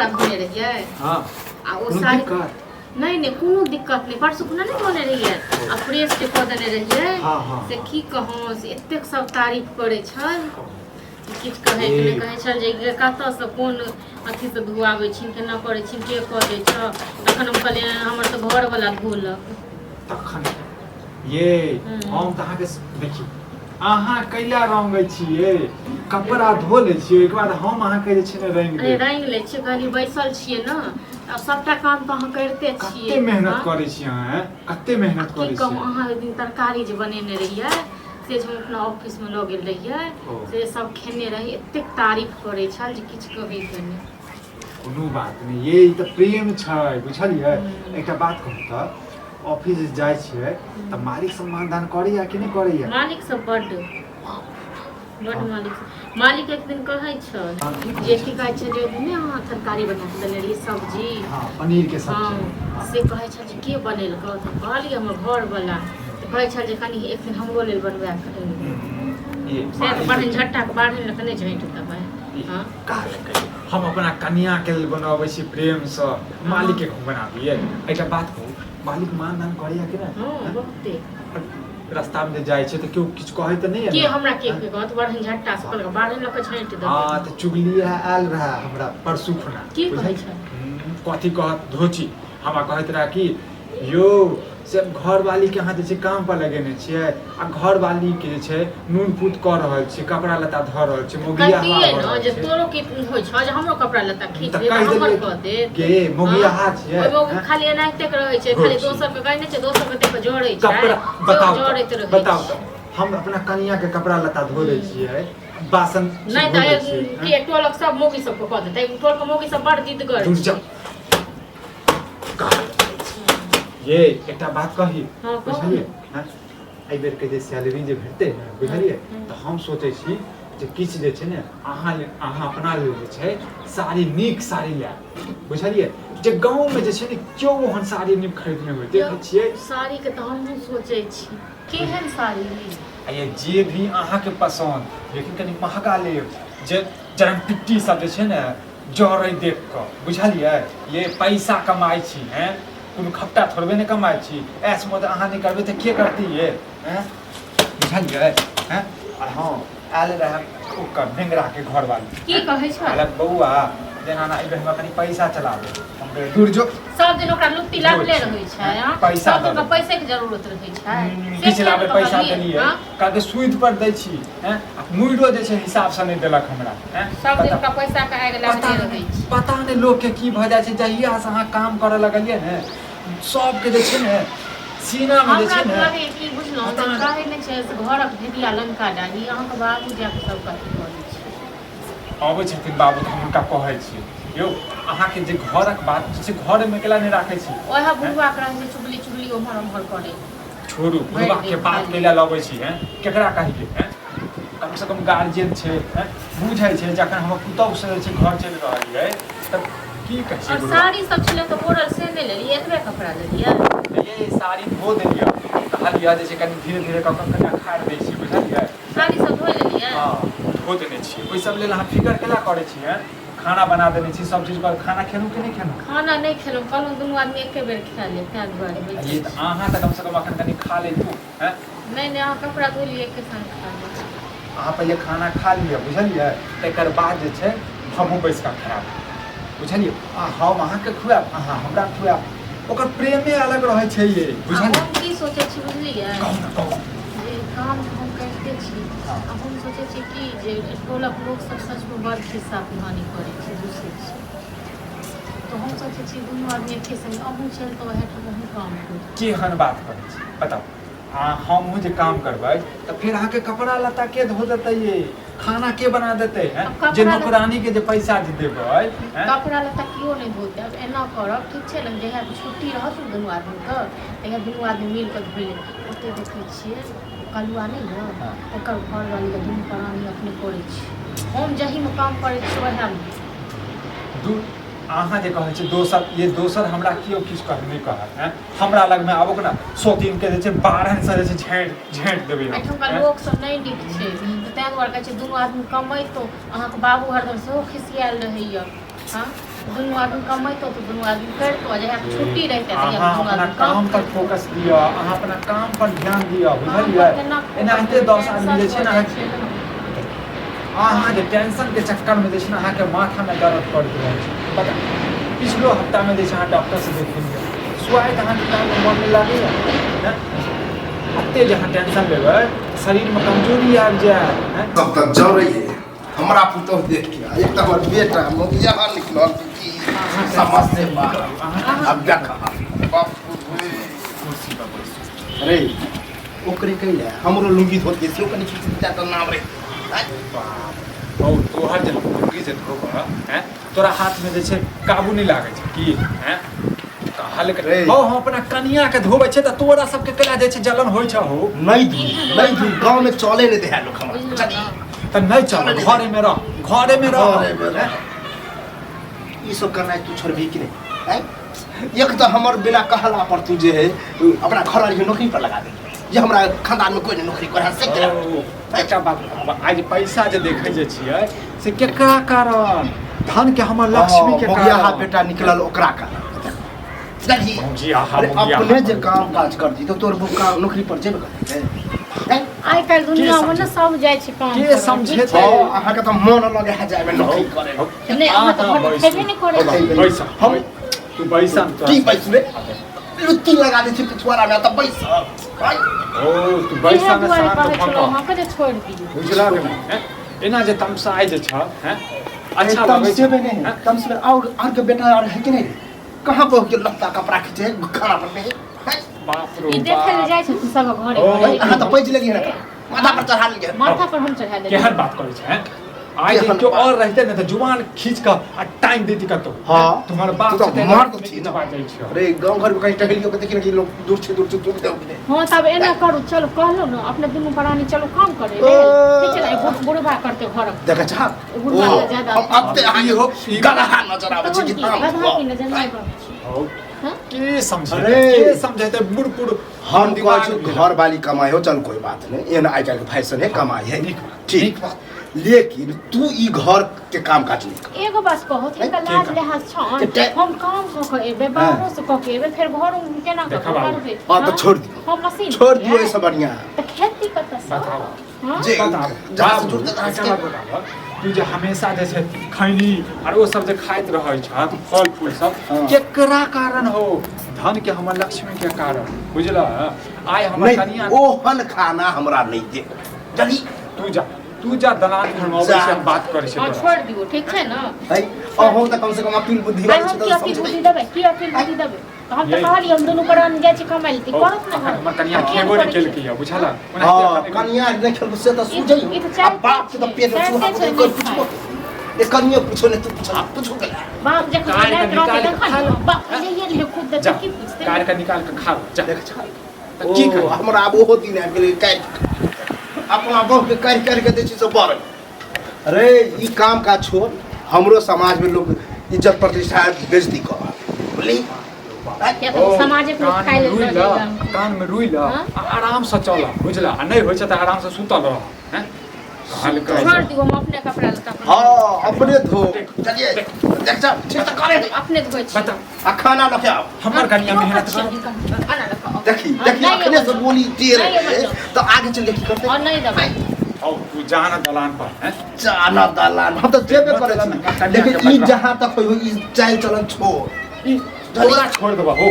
कपड़ा धोने रहिए हां आ ओ साड़ी नहीं कोनो दिक्कत नहीं परसों खुना नहीं धोने रहिए आ फ्रेश के कऽ देने रहिए से की कहूँ से एतेक सब तारीफ करे छल किछ कहे के नहीं कहे छल जे कतऽ से कोन अथी से धुआबै छिन केना करे छिन के कऽ दै छ तखन हम कहलिए हमर तो घर वाला धोलक तखन ये हम त अहाँ के देखी अहाँ कैला रंगै छियै कपड़ा धो ले छियै एक बाद हम अहाँ के जे छै ने रंग ले छियै कहली बैसल छियै न आ सबटा काम त अहाँ करते छियै कते मेहनत करै छी अहाँ कते मेहनत करै छी की कहूँ अहाँ एक दिन तरकारी जे बनेने रहिए से हम अपना ऑफिस में लऽ गेल रहिए से सब खेने रही एतेक तारीफ करे छल जे किछ कहै के नहीं कोनो बात नहीं ये त प्रेम छै बुझलियै एकटा बात कहू त ऑफिस जाय छियै त मालिक सम्मान करैया कि नहीं करैया मालिक सब बड मालिक एक दिन कहै छ जे की कहै छै जे ने अहाँ तरकारी बना के देने रही सब्जी हां पनीर के सब्जी से कहै छ जे के बनेलक त कहलिए हमर घर वाला कहै छ जे कनी एक दिन हमरो लेल बनवा के ये से बड़न झट्टा के बाढ़ में कने झैंट दबै हां हम अपना कन्या के लेल बनाबै छी प्रेम से मालिक के बनाबिए एकटा बात कहू मालिक मान करैया कि ना हां बहुते रास्ता में जाय छै त क्यों किछ कहै त नहीं है के हमरा के कहत बड़न झट्टा से कहलक बाढ़ में के झैंट दबै हां त चुगली आयल रहा हमरा परसू खुना की कहै छ कथी कहत धोची हमरा कहत रहा कि यो से घर वाली के हाथ जे काम पर लगेने छियै आ घर वाली के जे छै नून पूत क रहल छी कपड़ा लत्ता ध रहल छी मोगिया हवा जे तोरो के होय छ जे हमरो कपड़ा लत्ता खींच दे हमर क दे के मोगिया हाथ छै ओइ खाली एनाइते रहै छै खाली दोसर के कहै नै छै दोसर के देख के जोड़ै छै कपड़ा जोड़ैत रहै बताओ त हम अपना कन्या के कपड़ा लत्ता धो दै छियै बासन नहीं त के टोलक सब मोगी सब को क देतै टोल के मोगी सब बड़ जिदगर ये एकटा बात कही बुझलिए हां एहि बेर के जे सैलरी जे भेटते ने बुझलिए त हम सोचै छी जे किछ जे छै ने अहाँ अपना लेल जे छै साड़ी नीक साड़ी ले बुझलिए जे गांव में जे छै ने क्यों ओहन साड़ी नीक खरीदने होय देखे छियै साड़ी के त हमहु सोचै छी केहन साड़ी ये जे भी अहाँ के पसंद लेकिन कनी महंगा लेब जे जरन पिट्टी सब जे छै ने जरै देख क बुझलिए ये पैसा कमाई छी हैं कोनो खट्टा थोड़बे नहीं कमाई छी ऐस मत अहाँ नहीं करबे त के करती ये हैं बुझलिए हैं और हां आले रह ओकर ढेंगरा के घर वाली की कहै छ अलग बौआ जेना ना इबे हमरा कनी पैसा चलाबे हम दूर जो सब दिन ओकरा लुत्ती लागले रहै छै हां पैसा सब दिन पैसे के जरूरत रहै छै से चलाबे पैसा देलिए काहे सूद पर दै छी हैं मुइरो जे छै हिसाब से नहीं देलक हमरा हैं सब दिन का पैसा के आगे लागले रहै छै पता नहीं लोग के की भ जाय छै जहिया से अहाँ काम करे लगलिए ने सब के जे छै ने सीना में जे छै ने हमरा लगे की बुझलो त कहै नै छै घरक भिडिया लंका डाली अहाँ के बाबू जाके सब कथि करै छै आबै छथिन बाबू हम हुनका कहै छी यो अहाँ के जे घरक बात छै घर में केला नहीं राखै छी ओहा बुढ़वा के रंग चुगली चुगली ओमहर ओमहर करे छोड़ू बुढ़वा के बात केला लगै छी हैं केकरा कहि के हैं कम से कम गार्जियन छै हैं बुझै छै जखन हम पुतौ से छै घर चल रहल है तब की कहै छै साड़ी सब छले त बोरल से नै लेलिए एतबे कपड़ा लेलिए ये साड़ी धो देलिए कहलिए जे छै कनी धीरे धीरे कनिया खाड़ दै छी बुझलिए साड़ी सब धो लेलिए हां धो देने छी ओइ सब लेल अहाँ फिकर केला करै छी हैं खाना बना देने छी सब चीज पर खाना खेलू कि नहीं खेलू खाना नहीं खेलू कहलू दुनू आदमी एके बेर खा ले त्या दुआरे ये त अहाँ त कम से कम अखन कनी खा ले तू हैं नहीं अहाँ कपड़ा धो लिए के संग खा ले अहाँ पहले खाना खा लिया बुझलिए एकर बाद जे छै हमहु बैस के खाएब बुझलिए हम अहाँ के खुआब अहाँ हमरा खुआब ओकर प्रेमे अलग रहै छै ये बुझलिए हम की सोचै छी बुझलिए कहू जे काम हम करते छी अब हम सोचै छी कि जे टोलक लोग सब सच में बड़ खिस्सा कहानी करे छै दूसरे छी तो हम सोचै छी दुनू आदमी एके संग अहूँ चल तो वह हम काम करू केहन बात करै छी बताओ हमहूँ जे काम करबै तऽ फिर अहाँ के कपड़ा लत्ता के धो देतै ये खाना के बना देतै हैं जे नौकरानी के जे पैसा जे देबै कपड़ा लत्ता कियो नहीं धोते अब एना करब ठीक छै ने जहिया छुट्टी रहत दुनू आदमी के तहिया दुनू आदमी मिल के धोइ ले ओते देखै छियै कलुआ नहीं ने ओकर घर वाली के दुनू प्राणी अपने करै छी हम जही में काम करै छी वएह में अहाँ जे कहै छै दोसर ये दोसर हमरा कियो किछ कह नहीं कहत हैं हमरा लग में आबो ना सोतीन के जे छै 12 से जे छै झेंट देबै हम एठुका लोग सब नहीं नीक छै त तैं दुआरे कहै छै दुनू आदमी कमाइ तो अहाँ के बाबू हरदम सेहो खिसियाल रहैया हां दुनू आदमी कमाइतो तो दुनू आदमी करतो जहिया छुट्टी रहते अहाँ अपना काम पर फोकस दिअ, अहाँ अपना काम पर ध्यान दिअ, बुझलियै? एनाहिते 10 आदमी जे छै ने अहाँ जे टेंशन के चक्कर में जे छै ने अहाँके माथा में दर्द करैत रहै छै। पता पिछलो हफ्ता में जे छै अहाँ डॉक्टर से देखलियै, स्वास्थ्य अहाँके काम में मन नहि लागैया, एते जे अहाँ टेंशन लेबै शरीर में कमजोरी आबि जायत। तब तक जड़ रही है हमारा पुतौह देख के एक तो हमार बेटा मोगिया निकलल की समझ से बाहर अब देखा बाप अरे ओकरे कइले हमरो लुंगी धोत के से ओकनी चिता त नाम रे बाप और तोहर जे लुंगी जे धोबा हैं तोरा हाथ में जे छै काबू नहीं लागै छै की हैं कहल के रे। हम अपना कनिया के धोबै छै त तोरा सब के कला जे छै जलन होय छ हो नहीं धू गांव में चले नहीं दे लोग हमरा चली त नहीं चल घरे में रह घरे में रह। ई सब करना तू छोड़बी कि नहीं हैं एक तो हमर बिना कहला पर तू जे है अपना घर वाली नौकरी पर लगा दे जे हमरा खानदान में कोई नहीं नौकरी करे से करे एकटा बात आज पैसा जे देखै जे छियै से केकरा कारण धन के हमर लक्ष्मी के मोगिया कारण बेटा निकलल ओकरा का चली मोगिया अपने जे काम काज करती तो तोर बुका नौकरी पर जेबे करते आइ काल्हि दुनिया में ना सब जाइ छै काम के करऽ, समझे ठीक छै? छै? अहाँ के तो मन लगे है जाए में नौकरी करे नहीं अहाँ तो घर खेबे नहीं करे पैसा हम तू पैसा की पैसले लुत्ती लगा दे छी पिछवाड़ा में तब पैसा ओ तू इहे पैसा में दुआरे शांत कहै छलहुँ भक अहाँके जे छोड़ि दियौ। बुझला के नहीं हैं? एना जे तमसाए जे छ हैं अच्छा तम लगै से छै नहीं तम से और के बेटा और है कि नहीं कहां पर के लगता कपड़ा खींचे खाना पर में बाप रे ई देखे ले जाइ छै सब घरे ओ, घरे। अहाँ तो पैज लगी है ना माथा पर चढ़ा लिए माथा पर हम चढ़ा देबै। केहन बात करै छै हैं? आज केहन जो बात? और रहते न तो जुबान खींच का आ टाइम देती कतो हां तुम्हारे बाप तो से मार तो थी ना जाइ छै। अरे गांव घर में कहीं टहलियो के देखिन कि लोग दूर से दूर दे हाँ तब एना करू चलो कहलो ना अपने दुनू प्राणी चलो काम करे ओ। ठीक छै ना बुढ़बा करते घर देखा छा बुढ़बा से ज्यादा हम अब ते आगे हो गलहा नजर आवे छै कि गधा की नजर नहीं पड़ै छै। हो हाँ? के समझे अरे। के समझे ते बुढ़ बुढ़ हम कहै छी घर वाली कमाई हो चल कोई बात नहीं एना आइ काल्हि के फैशन है कमाई है नीक बात, ठीक नीक बात। लेकिन तू ई घर के काम काज नहीं कर एगो बात कहो नहीं, इनका लाज लिहाज छन ते- हम काम क के एबे बाहरो से क के एबे फिर घर में केना क देखा बाबू। करबे हाँ, तो छोड़ दियो। हम मशीन छोड़ दियो ऐसा बढ़िया तो खेती कत से बताओ। हां जे बताओ जहाँ से जुड़ते तहाँ से बताओ तू जे हमेशा जे छै खैनी और वो सब जे खाइत रहै छ फल फूल सब हाँ। केकरा कारण हो धन के हमर लक्ष्मी के कारण बुझला आइ हमर कनिया नहीं ओहन खाना हमरा नहीं दे जल्दी तू जा दलान घर में अबै से हम बात करै छै हां तोरा। छोड़ दियो ठीक छै ना। है अहो त कम से कम अकील बुद्धि भाई वाली हम छै की तो अकील समझ बुद्धि नहीं देबै की अकील बुद्धि देबै तो हम तो यही। कहली हम दुनू प्राणी जाइ छी कमाइ लेती ओ, करत ना हमर कनिया खेबो नहीं केलकै है बुझला हां कनिया नहीं खेल से तो सूझै ई तो चाय- अब बाप के तो पेट में चाय- चूहा चाय- कोई चाय- पूछो ये कनिया पूछो नहीं तू पूछो पूछो गला बाप जखन कार का लाइट निकाल रहते के देखा खा लो। बाप ये ले खुद जा देते की पूछते कार का निकाल के खा जा देख छा तो की कर हमरा अब ओहो दिन आबि गेलै काटि अपना बहु के काटि के दै छी सब बर अरे ई काम का छोड़ हमरो समाज में लोग इज्जत प्रतिष्ठा बेइज्जती कर बोली या तो समाजे को खाइ ले कान में रुई ला हाँ? आ आराम से चल बुझला आ नहीं होइ छै त आराम से सुतल रह हैं हल्का छोड़ दियो हम अपने कपड़ा लता हां अपने धो चलिए देख जा ठीक त करे अपने धोइ छी बता आ खाना लखे आओ हमर कनिया मेहनत कर खाना लगा देखी देखी अपने से बोली टेर नहीं, है मतलब। तो आगे चल के की करते और नहीं दबाई औ तू जाना दलान पर हैं जाना दलान हम तो जेबे करे छी लेकिन ई जहां तक होई ई चाल चलन छोड़ ई तोरा छोड़ देबा हो